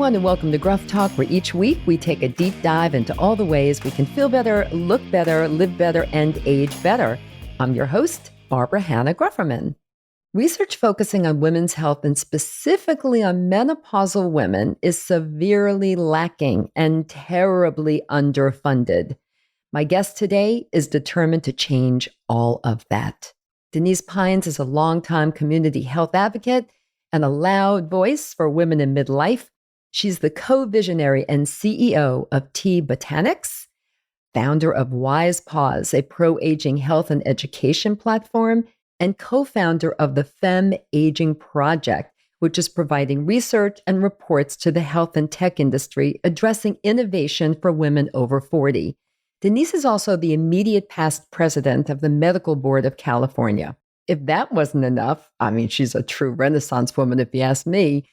everyone, and welcome to Gruff Talk, where each week we take a deep dive into all the ways we can feel better, look better, live better, and age better. I'm your host, Barbara Hannah Grufferman. Research focusing on women's health and specifically on menopausal women is severely lacking and terribly underfunded. My guest today is determined to change all of that. Denise Pines is a longtime community health advocate and a loud voice for women in midlife. She's the co-visionary and CEO of Tea Botanics, founder of WisePause, a pro-aging health and education platform, and co-founder of the FemAging Project, which is providing research and reports to the health and tech industry addressing innovation for women over 40. Denise is also the immediate past president of the Medical Board of California. If that wasn't enough, she's a true Renaissance woman, if you ask me.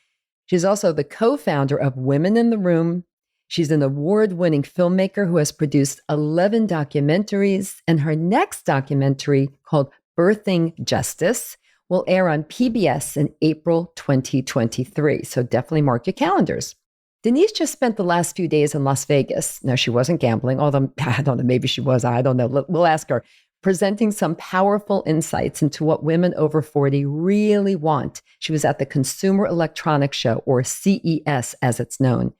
She's also the co-founder of Women in the Room. She's an award-winning filmmaker who has produced 11 documentaries, and her next documentary, called Birthing Justice, will air on PBS in April 2023. So definitely mark your calendars. Denise just spent the last few days in Las Vegas. Now, she wasn't gambling, although I don't know, maybe she was. I don't know. We'll ask her. Presenting some powerful insights into what women over 40 really want. She was at the Consumer Electronics Show, or CES as it's known.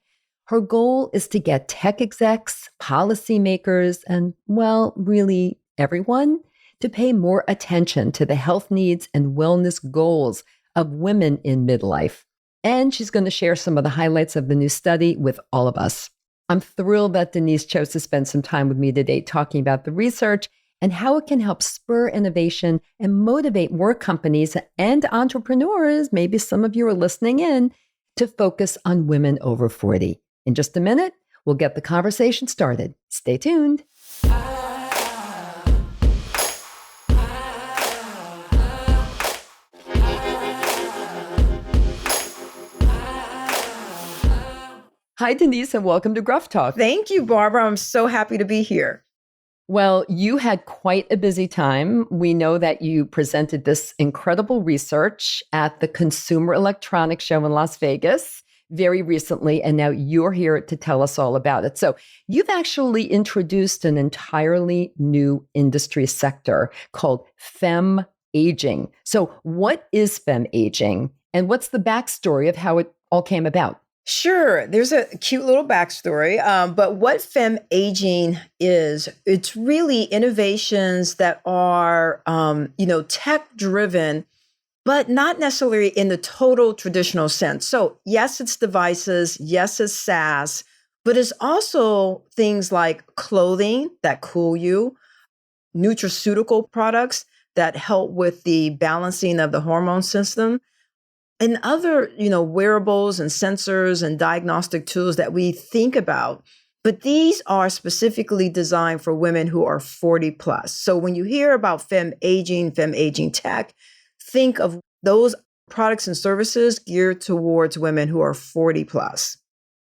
Her goal is to get tech execs, policymakers, and, well, really everyone to pay more attention to the health needs and wellness goals of women in midlife. And she's going to share some of the highlights of the new study with all of us. I'm thrilled that Denise chose to spend some time with me today talking about the research and how it can help spur innovation and motivate more companies and entrepreneurs, maybe some of you are listening in, to focus on women over 40. In just a minute, we'll get the conversation started. Stay tuned. Hi, Denise, and welcome to Gruff Talk. Thank you, Barbara. I'm so happy to be here. Well, you had quite a busy time. We know that you presented this incredible research at the Consumer Electronics Show in Las Vegas very recently, and now you're here to tell us all about it. So you've actually introduced an entirely new industry sector called FemAging. So what is FemAging, and what's the backstory of how it all came about? Sure. There's a cute little backstory, but what FemAging is, it's really innovations that are, tech-driven, but not necessarily in the total traditional sense. So yes, it's devices. Yes, it's SaaS, but it's also things like clothing that cool you, nutraceutical products that help with the balancing of the hormone system, and other, wearables and sensors and diagnostic tools that we think about. But these are specifically designed for women who are 40 plus. So when you hear about FemAging tech, think of those products and services geared towards women who are 40 plus.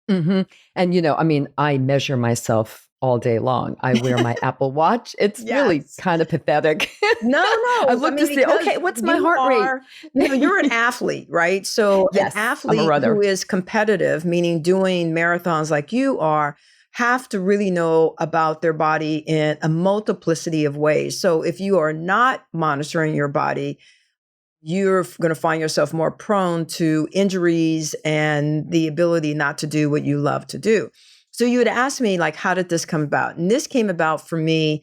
Mm-hmm. And, I measure myself all day long. I wear my Apple Watch. It's really kind of pathetic. No. I look to see, okay, what's my heart rate? You're an athlete, right? So yes, an athlete who is competitive, meaning doing marathons like you are, have to really know about their body in a multiplicity of ways. So if you are not monitoring your body, you're going to find yourself more prone to injuries and the ability not to do what you love to do. So you would ask me, how did this come about? And this came about for me.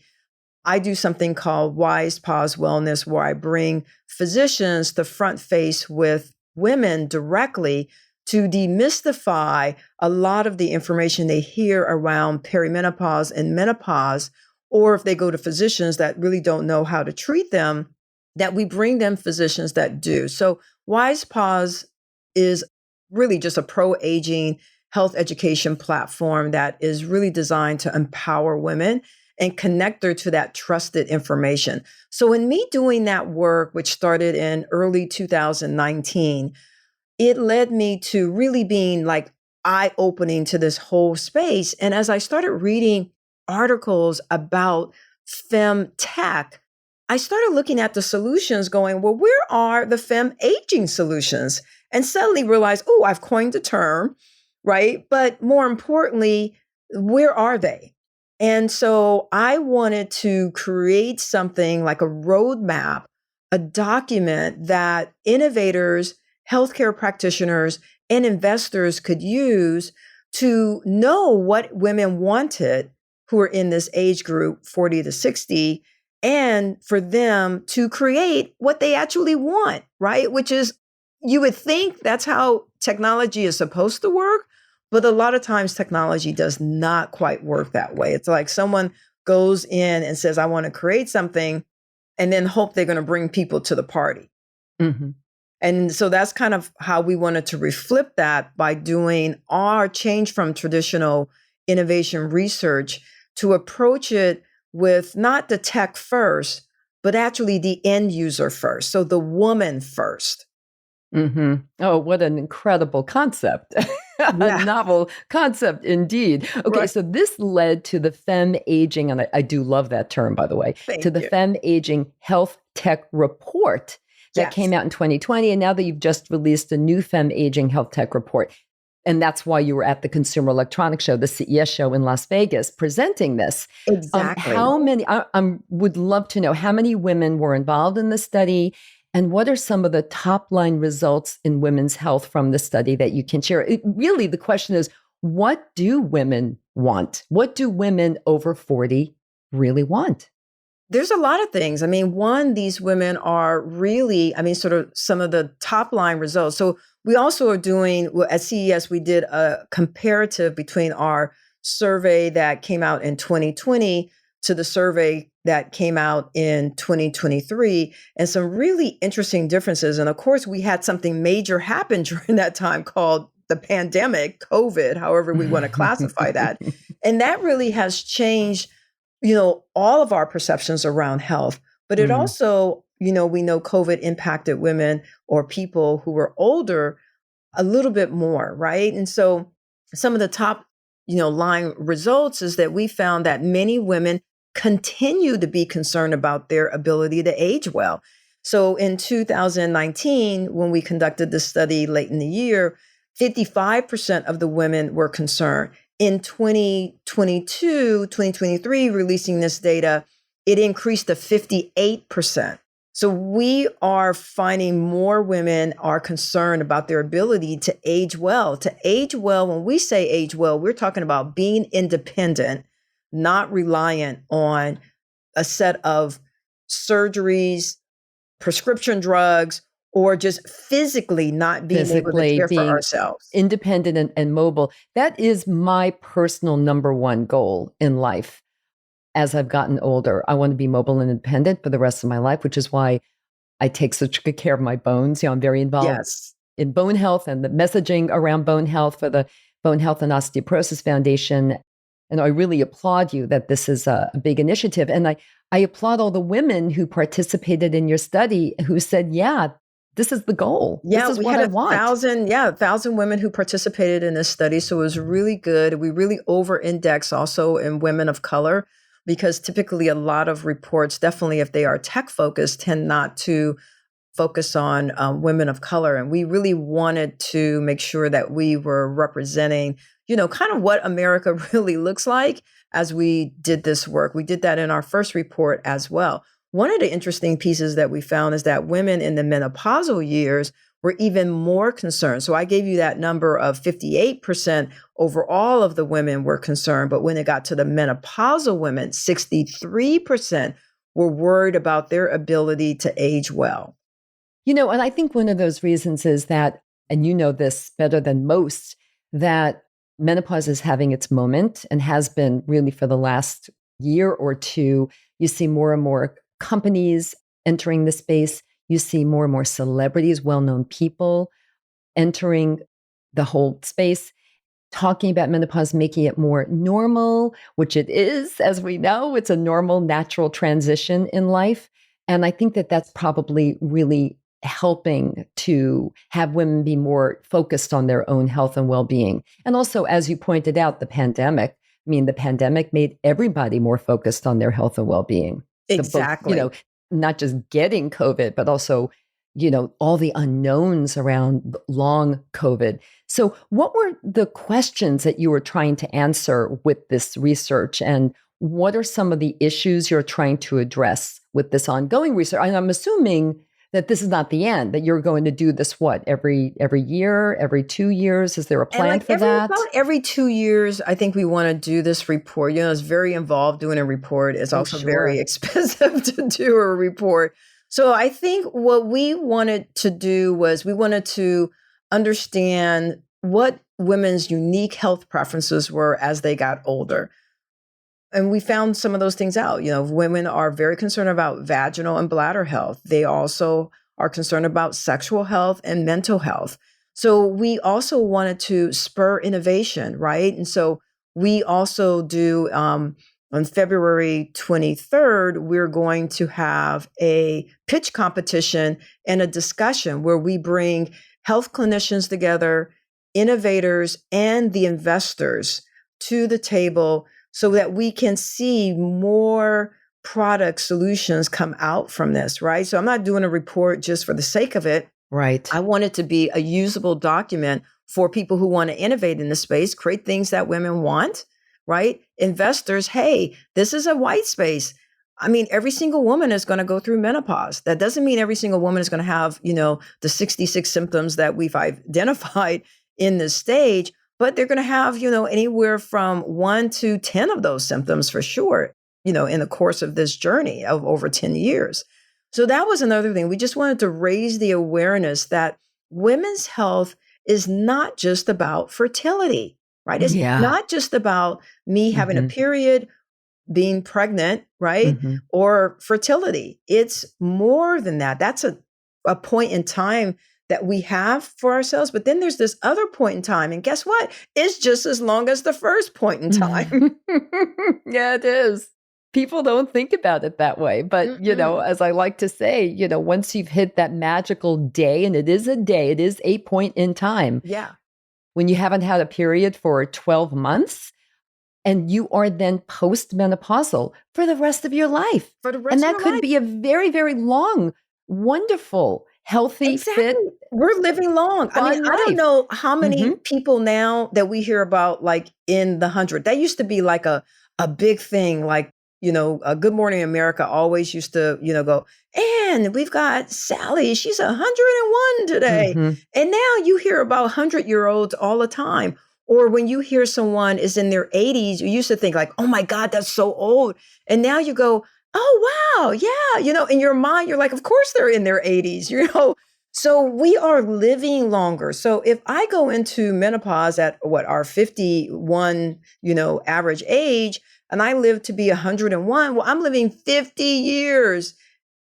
I do something called WisePause Wellness, where I bring physicians to front face with women directly to demystify a lot of the information they hear around perimenopause and menopause, or if they go to physicians that really don't know how to treat them, that we bring them physicians that do. So WisePause is really just a pro-aging health education platform that is really designed to empower women and connect her to that trusted information. So in me doing that work, which started in early 2019, it led me to really being eye-opening to this whole space. And as I started reading articles about fem tech, I started looking at the solutions going, well, where are the fem aging solutions? And suddenly realized, I've coined a term, right? But more importantly, where are they? And so I wanted to create something like a roadmap, a document that innovators, healthcare practitioners, and investors could use to know what women wanted who are in this age group, 40 to 60, and for them to create what they actually want, right? Which is, you would think that's how technology is supposed to work. But a lot of times technology does not quite work that way. It's like someone goes in and says, I want to create something, and then hope they're going to bring people to the party. Mm-hmm. And so that's kind of how we wanted to reflect that by doing our change from traditional innovation research to approach it with not the tech first, but actually the end user first. So the woman first. Mm-hmm. Oh, what an incredible concept. A novel concept indeed. Okay, Right. so this led to the FemAging, and I do love that term, by the way, to the FemAging Health Tech Report that came out in 2020. And now that you've just released a new FemAging Health Tech Report, and that's why you were at the Consumer Electronics Show, the CES show in Las Vegas, presenting this. Exactly. How many, I would love to know how many women were involved in the study, and what are some of the top line results in women's health from the study that you can share? Really, the question is, what do women want? What do women over 40 really want? There's a lot of things. I mean, one, these women are really, I mean, sort of some of the top line results. So we also are doing, well, at CES, we did a comparative between our survey that came out in 2020 to the survey that came out in 2023, and some really interesting differences. And of course, we had something major happen during that time called the pandemic, COVID, however we want to classify that. And that really has changed, all of our perceptions around health. But it also, we know COVID impacted women or people who were older a little bit more, right? And so some of the top, line results is that we found that many women continue to be concerned about their ability to age well. So in 2019, when we conducted this study late in the year, 55% of the women were concerned. In 2022, 2023, releasing this data, it increased to 58%. So we are finding more women are concerned about their ability to age well. To age well, when we say age well, we're talking about being independent, not reliant on a set of surgeries, prescription drugs, or just physically not being able to care for ourselves. Independent and mobile. That is my personal number one goal in life. As I've gotten older, I want to be mobile and independent for the rest of my life, which is why I take such good care of my bones. I'm very involved in bone health and the messaging around bone health for the Bone Health and Osteoporosis Foundation. And I really applaud you that this is a big initiative. And I applaud all the women who participated in your study who said, yeah, this is the goal. Yeah, this is we what had I want. 1,000 women who participated in this study. So it was really good. We really over-index also in women of color, because typically a lot of reports, definitely if they are tech focused, tend not to focus on women of color. And we really wanted to make sure that we were representing, kind of what America really looks like as we did this work. We did that in our first report as well. One of the interesting pieces that we found is that women in the menopausal years were even more concerned. So I gave you that number of 58% overall of the women were concerned. But when it got to the menopausal women, 63% were worried about their ability to age well. And I think one of those reasons is that, and you know this better than most, that menopause is having its moment and has been really for the last year or two. You see more and more companies entering the space. You see more and more celebrities, well-known people entering the whole space, talking about menopause, making it more normal, which it is, as we know. It's a normal, natural transition in life. And I think that that's probably really helping to have women be more focused on their own health and well-being. And also, as you pointed out, the pandemic made everybody more focused on their health and well-being. Exactly. Not just getting COVID, but also, all the unknowns around long COVID. So what were the questions that you were trying to answer with this research, and what are some of the issues you're trying to address with this ongoing research? And I'm assuming that this is not the end, that you're going to do this, every year, every 2 years? Is there a plan for that? About every 2 years, I think we want to do this report. It's very involved doing a report. It's also very expensive to do a report. So I think what we wanted to do was we wanted to understand what women's unique health preferences were as they got older. And we found some of those things out. Women are very concerned about vaginal and bladder health. They also are concerned about sexual health and mental health. So we also wanted to spur innovation, right? And so we also do, on February 23rd, we're going to have a pitch competition and a discussion where we bring health clinicians together, innovators, and the investors to the table so that we can see more product solutions come out from this, right? So I'm not doing a report just for the sake of it. Right. I want it to be a usable document for people who want to innovate in the space, create things that women want, right? Investors, hey, this is a white space. I mean, every single woman is going to go through menopause. That doesn't mean every single woman is going to have, the 66 symptoms that we've identified in this stage, but they're going to have, anywhere from 1 to 10 of those symptoms for sure, in the course of this journey of over 10 years. So that was another thing. We just wanted to raise the awareness that women's health is not just about fertility, right? It's not just about me having a period, being pregnant, right? Or fertility. It's more than that. That's a point in time that we have for ourselves. But then there's this other point in time. And guess what? It's just as long as the first point in time. Yeah, it is. People don't think about it that way. But, as I like to say, once you've hit that magical day, and it is a day, it is a point in time. Yeah. When you haven't had a period for 12 months, and you are then postmenopausal for the rest of your life. And that could be a very, very long, wonderful, healthy, fit. We're living long. I mean, I don't know how many people now that we hear about, like in the 100. That used to be like a big thing. Like, Good Morning America always used to, go, and we've got Sally. She's 101 today. And now you hear about 100-year-olds all the time. Or when you hear someone is in their 80s, you used to think like, oh my God, that's so old. And now you go, oh, wow, yeah. In your mind, you're like, of course they're in their 80s, So we are living longer. So if I go into menopause at our 51, average age, and I live to be 101, well, I'm living 50 years,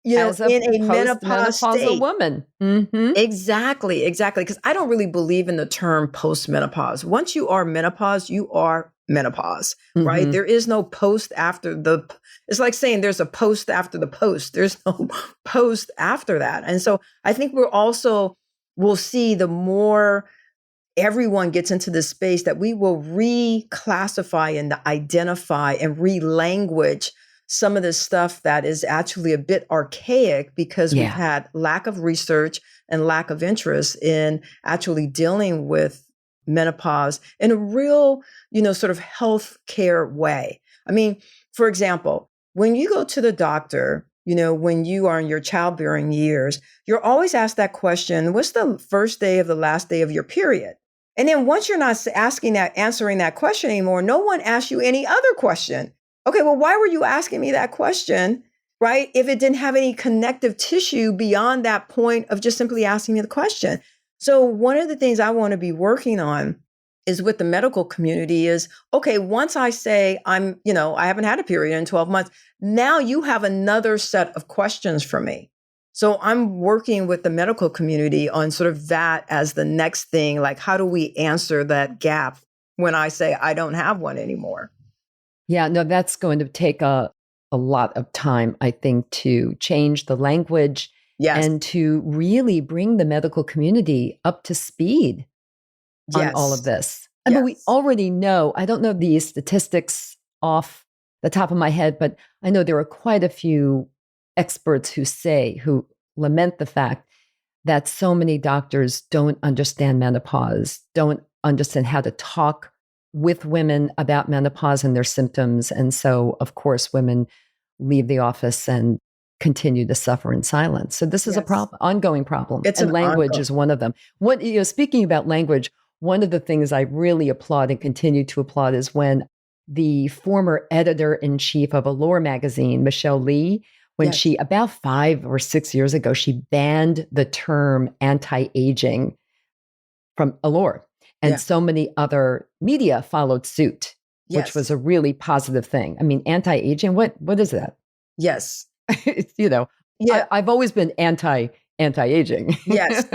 as in a menopause state. Woman. Exactly. Because I don't really believe in the term postmenopause. Once you are menopause, you are menopause, right? There is no post after it's like saying there's a post after the post. There's no post after that. And so I think we'll see the more everyone gets into this space that we will reclassify and identify and relanguage some of this stuff that is actually a bit archaic because we've had lack of research and lack of interest in actually dealing with menopause in a real, sort of healthcare way. I mean, for example, when you go to the doctor, when you are in your childbearing years, you're always asked that question, what's the first day of the last day of your period? And then once you're not answering that question anymore, no one asks you any other question. Okay, well, why were you asking me that question, right? If it didn't have any connective tissue beyond that point of just simply asking me the question. So one of the things I want to be working on is with the medical community is, okay, once I say I haven't had a period in 12 months, now you have another set of questions for me. So I'm working with the medical community on sort of that as the next thing, like how do we answer that gap when I say I don't have one anymore? Yeah, no, that's going to take a lot of time, I think, to change the language and to really bring the medical community up to speed on all of this. I mean, we already know, I don't know the statistics off the top of my head, but I know there are quite a few experts who lament the fact that so many doctors don't understand menopause, don't understand how to talk with women about menopause and their symptoms. And so, of course, women leave the office and continue to suffer in silence. So this is a Yes. problem, ongoing problem. It's And an language ongoing. is one of them. What, speaking about language, one of the things I really applaud and continue to applaud is when the former editor-in-chief of Allure magazine, Michelle Lee, when Yes. she, about 5 or 6 years ago, she banned the term anti-aging from Allure. And Yeah. so many other media followed suit, which was Yes. a really positive thing. I mean, anti-aging, what is that? Yes. It's, Yeah. I've always been anti-aging. Yes.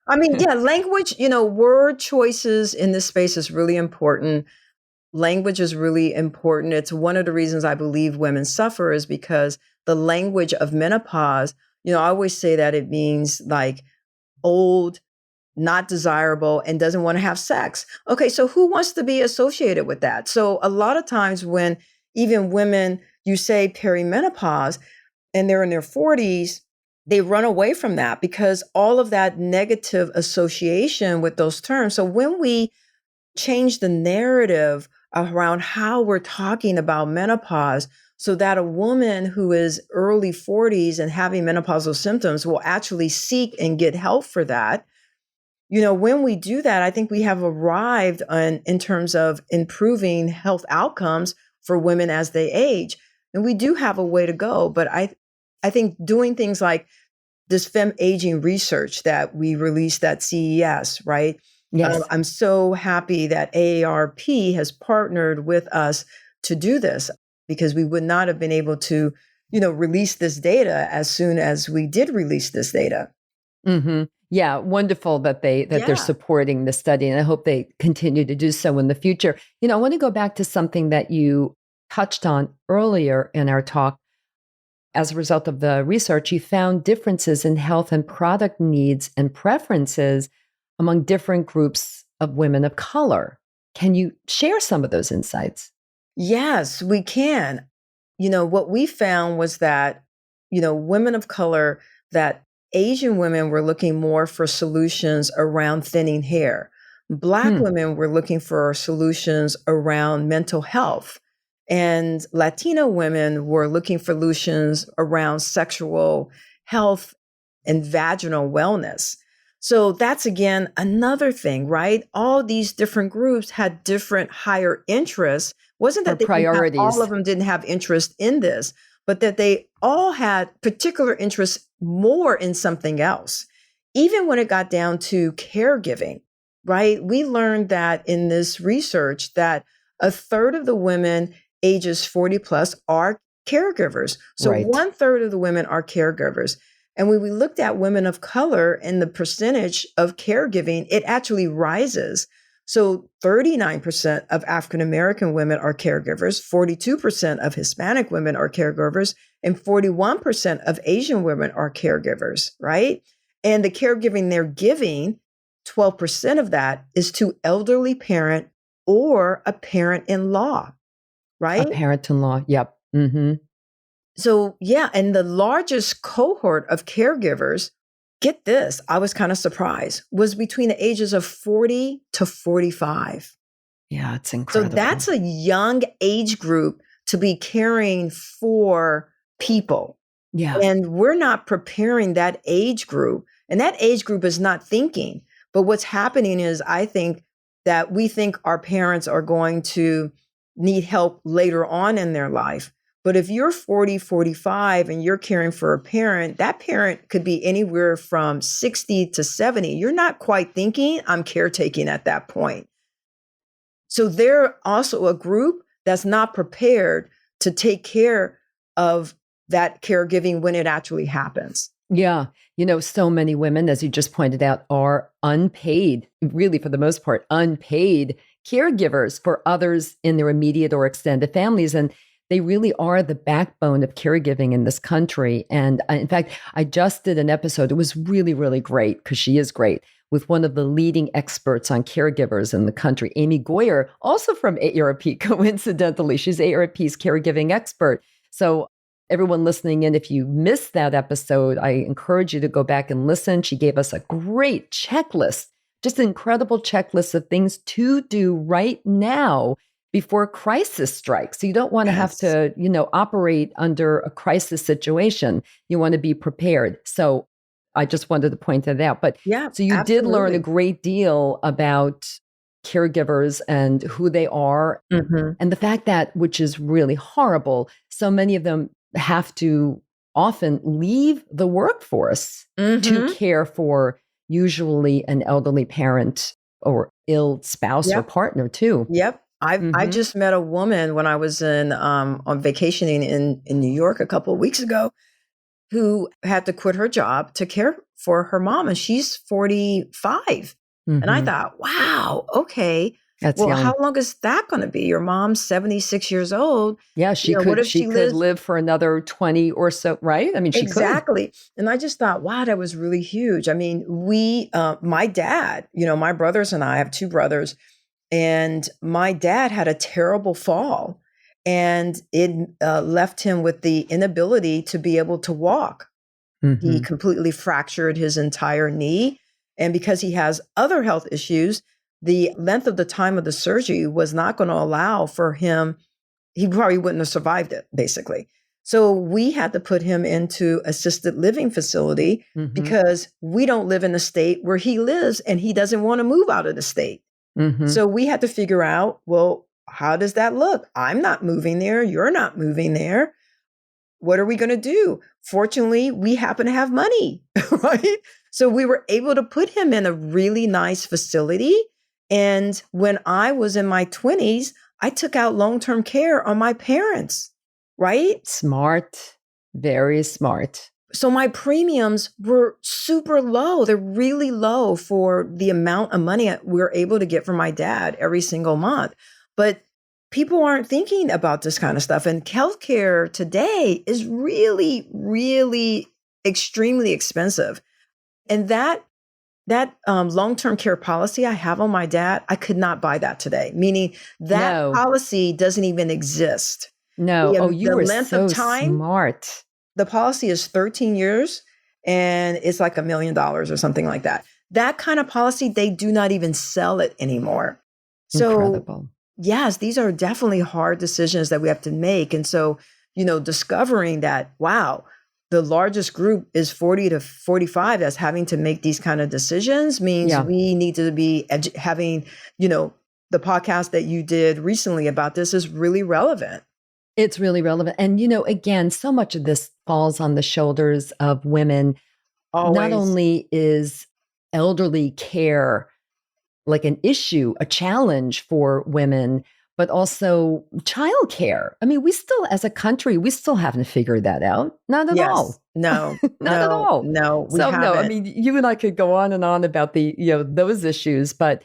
I mean, yeah, language, word choices in this space is really important. Language is really important. It's one of the reasons I believe women suffer is because the language of menopause, I always say that it means like old, not desirable, and doesn't want to have sex. Okay, so who wants to be associated with that? So a lot of times when even women, you say perimenopause, and they're in their 40s, they run away from that because all of that negative association with those terms. So when we change the narrative around how we're talking about menopause, so that a woman who is early 40s and having menopausal symptoms will actually seek and get help for that. When we do that, I think we have arrived in terms of improving health outcomes for women as they age. And we do have a way to go. But I think doing things like this FemAging research that we released at CES, right? Yes. I'm so happy that AARP has partnered with us to do this because we would not have been able to, release this data as soon as we did release this data. Mm-hmm. Yeah, wonderful that they're Yeah. supporting the study, and I hope they continue to do so in the future. I want to go back to something that you touched on earlier in our talk. As a result of the research, you found differences in health and product needs and preferences among different groups of women of color. Can you share some of those insights? Yes, we can. What we found was that, women of color, that Asian women were looking more for solutions around thinning hair. Black Hmm. women were looking for solutions around mental health. And Latino women were looking for solutions around sexual health and vaginal wellness. So that's again another thing, right? All these different groups had different higher interests. Wasn't Or that they didn't have all priorities. of them didn't have interest in this, but that they all had particular interests more in something else. Even when it got down to caregiving, right? We learned that in this research that a third of the women ages 40 plus are caregivers. So Right. 1/3 of the women are caregivers. And when we looked at women of color and the percentage of caregiving, it actually rises. So 39% of African American women are caregivers, 42% of Hispanic women are caregivers, and 41% of Asian women are caregivers, right? And the caregiving they're giving, 12% of that is to elderly parent or a parent-in-law, A right? parent-in-law. Yep. Mm-hmm. So, yeah, and the largest cohort of caregivers, get this, I was kind of surprised, was between the ages of 40 to 45. Yeah, it's So incredible. that's a young age group to be caring for people. Yeah. And we're not preparing that age group. And that age group is not thinking. But what's happening is, I think that we think our parents are going to need help later on in their life. But if you're 40, 45, and you're caring for a parent, that parent could be anywhere from 60 to 70. You're not quite thinking, I'm caretaking at that point. So they're also a group that's not prepared to take care of that caregiving when it actually happens. Yeah. So many women, as you just pointed out, are unpaid, really, for the most part, unpaid caregivers for others in their immediate or extended families. And they really are the backbone of caregiving in this country. And in fact, I just did an episode. It was really, really great because she is great with one of the leading experts on caregivers in the country, Amy Goyer, also from AARP, coincidentally. She's AARP's caregiving expert. So everyone listening in, if you missed that episode, I encourage you to go back and listen. She gave us a great checklist, just an incredible checklist of things to do right now before crisis strikes. So you don't want to have to, operate under a crisis situation. You want to be prepared. So I just wanted to point that out. But Yeah, so you did learn a great deal about caregivers and who they are. And the fact that, which is really horrible, so many of them have to often leave the workforce to care for usually an elderly parent or ill spouse or partner too. Yep. I just met a woman when I was on vacationing in New York a couple of weeks ago who had to quit her job to care for her mom, and she's 45. And I thought, wow, okay. That's young. How long is that going to be? Your mom's 76 years old. Yeah, she could live for another 20 or so, right? I mean, she could. And I just thought, wow, that was really huge. I mean, my dad, my brothers and I have two brothers, and my dad had a terrible fall, and it left him with the inability to be able to walk. He completely fractured his entire knee. And because he has other health issues, the length of the time of the surgery was not going to allow for him. He probably wouldn't have survived it, basically. So we had to put him into assisted living facility because we don't live in the state where he lives, and he doesn't want to move out of the state. So we had to figure out, well, how does that look? I'm not moving there. You're not moving there. What are we going to do? Fortunately, we happen to have money, right? So we were able to put him in a really nice facility. And when I was in my 20s, I took out long-term care on my parents, right? Smart, very smart. So my premiums were super low. They're really low for the amount of money we're able to get from my dad every single month. But people aren't thinking about this kind of stuff. And healthcare today is really, really extremely expensive. And that long-term care policy I have on my dad, I could not buy that today. Meaning that policy doesn't even exist. No. You were so smart. The policy is 13 years and it's like $1 million or something like that. That kind of policy, they do not even sell it anymore. Incredible. Yes, these are definitely hard decisions that we have to make. And so, discovering that, wow, the largest group is 40 to 45 that's having to make these kind of decisions means we need to be having, the podcast that you did recently about this is really relevant. It's really relevant. And, again, so much of this falls on the shoulders of women. Always. Not only is elderly care like an issue, a challenge for women, but also childcare. I mean, we still, as a country, we still haven't figured that out. Not at all. No, not at all. No, we haven't. I mean, you and I could go on and on about those issues, but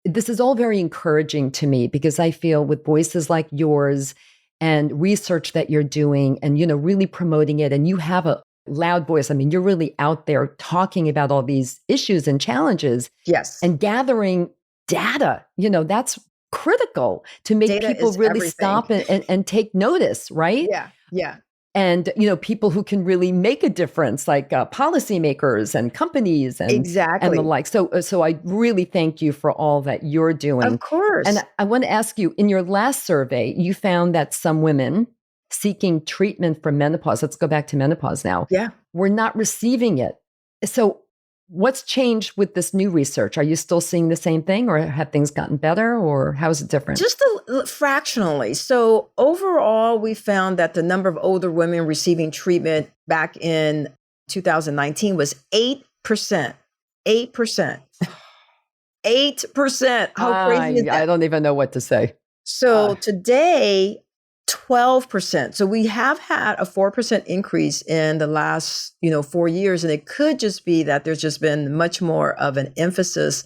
this is all very encouraging to me because I feel with voices like yours and research that you're doing and, really promoting it, and you have a loud voice. I mean, you're really out there talking about all these issues and challenges. Yes. And gathering data, that's critical to make data people really everything. Stop and take notice, right? Yeah. And, people who can really make a difference, like policymakers and companies and the like. So I really thank you for all that you're doing. Of course. And I want to ask you, in your last survey, you found that some women seeking treatment for menopause, let's go back to menopause now, were not receiving it. So what's changed with this new research? Are you still seeing the same thing, or have things gotten better, or how is it different? Just fractionally. So overall, we found that the number of older women receiving treatment back in 2019 was 8%. 8%. 8%. How crazy is that? I don't even know what to say. So today, 12%. So we have had a 4% increase in the last, 4 years. And it could just be that there's just been much more of an emphasis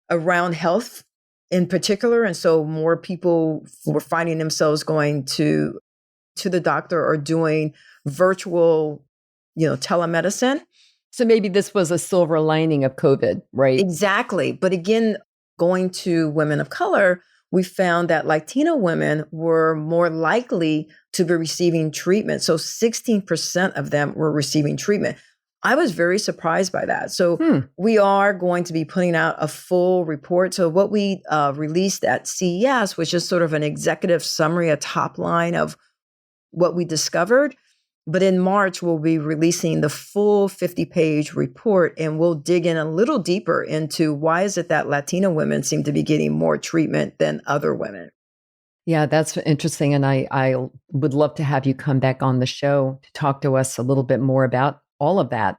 around health in particular. And so more people were finding themselves going to the doctor or doing virtual, telemedicine. So maybe this was a silver lining of COVID, right? Exactly. But again, going to women of color, we found that Latina women were more likely to be receiving treatment. So 16% of them were receiving treatment. I was very surprised by that. So we are going to be putting out a full report. So what we released at CES was just sort of an executive summary, a top line of what we discovered. But in March, we'll be releasing the full 50-page report, and we'll dig in a little deeper into why is it that Latina women seem to be getting more treatment than other women. Yeah, that's interesting. And I would love to have you come back on the show to talk to us a little bit more about all of that.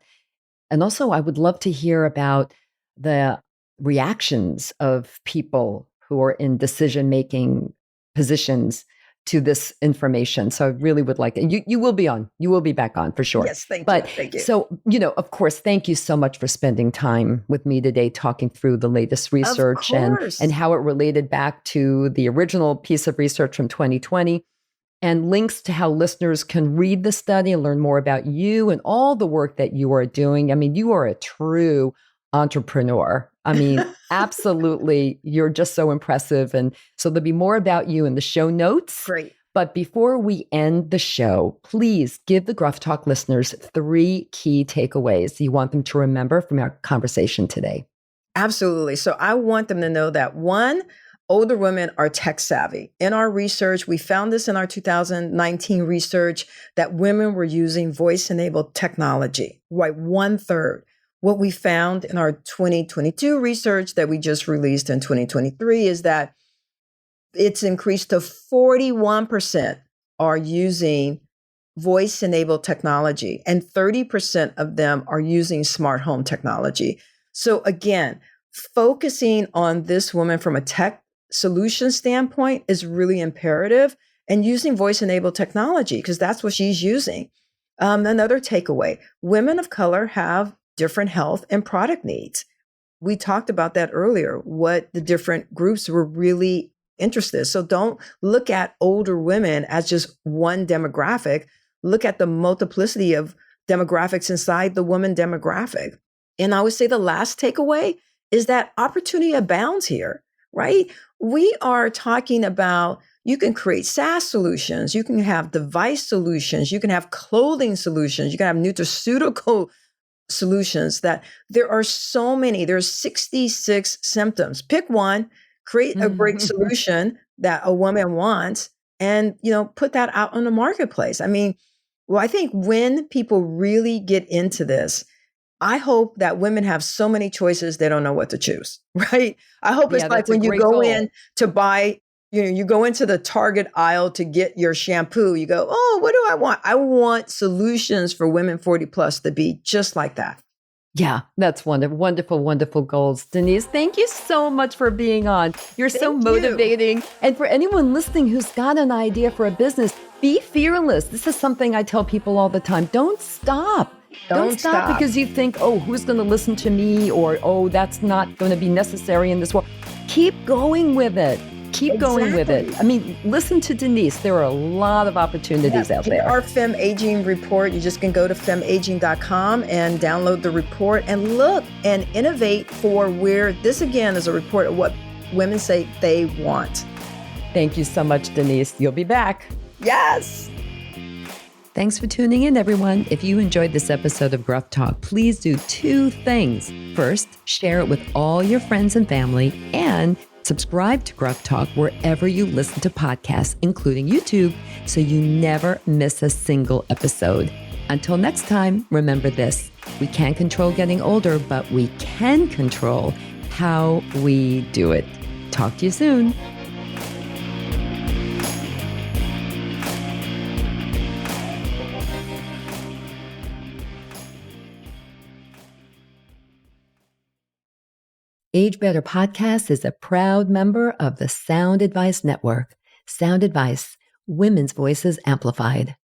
And also, I would love to hear about the reactions of people who are in decision-making positions to this information. So I really would like it. You will be on. You will be back on for sure. Yes, thank you. Thank you. So, of course, thank you so much for spending time with me today, talking through the latest research and how it related back to the original piece of research from 2020, and links to how listeners can read the study and learn more about you and all the work that you are doing. I mean, you are a true entrepreneur. I mean, absolutely. You're just so impressive. And so there'll be more about you in the show notes. Great. But before we end the show, please give the Gruff Talk listeners 3 key takeaways you want them to remember from our conversation today. Absolutely. So I want them to know that 1, older women are tech savvy. In our research, we found this in our 2019 research that women were using voice-enabled technology, right? 1/3. What we found in our 2022 research that we just released in 2023 is that it's increased to 41% are using voice-enabled technology, and 30% of them are using smart home technology. So again, focusing on this woman from a tech solution standpoint is really imperative, and using voice-enabled technology because that's what she's using. Another takeaway, women of color have different health and product needs. We talked about that earlier, what the different groups were really interested. So don't look at older women as just one demographic. Look at the multiplicity of demographics inside the woman demographic. And I would say the last takeaway is that opportunity abounds here, right? We are talking about you can create SaaS solutions, you can have device solutions, you can have clothing solutions, you can have nutraceutical solutions, that there are so many. There's 66 symptoms. Pick one, create a great solution that a woman wants, and put that out on the marketplace. I mean, I think when people really get into this, I hope that women have so many choices they don't know what to choose, right? I hope it's like when you go in to buy, you go into the Target aisle to get your shampoo. You go, oh, what do I want? I want solutions for women 40 plus to be just like that. Yeah, that's wonderful, wonderful, wonderful goals. Denise, thank you so much for being on. You're so motivating. And for anyone listening who's got an idea for a business, be fearless. This is something I tell people all the time. Don't stop. Don't stop because you think, oh, who's going to listen to me? Or, oh, that's not going to be necessary in this world. Keep going with it. Keep going with it. I mean, listen to Denise. There are a lot of opportunities out there. Our FemAging report, you just can go to femaging.com and download the report and look and innovate for where this, again, is a report of what women say they want. Thank you so much, Denise. You'll be back. Yes. Thanks for tuning in, everyone. If you enjoyed this episode of Gruff Talk, please do 2 things. First, share it with all your friends and family, and subscribe to Gruff Talk wherever you listen to podcasts, including YouTube, so you never miss a single episode. Until next time, remember this: we can't control getting older, but we can control how we do it. Talk to you soon. Age Better Podcast is a proud member of the Sound Advice Network. Sound Advice, women's voices amplified.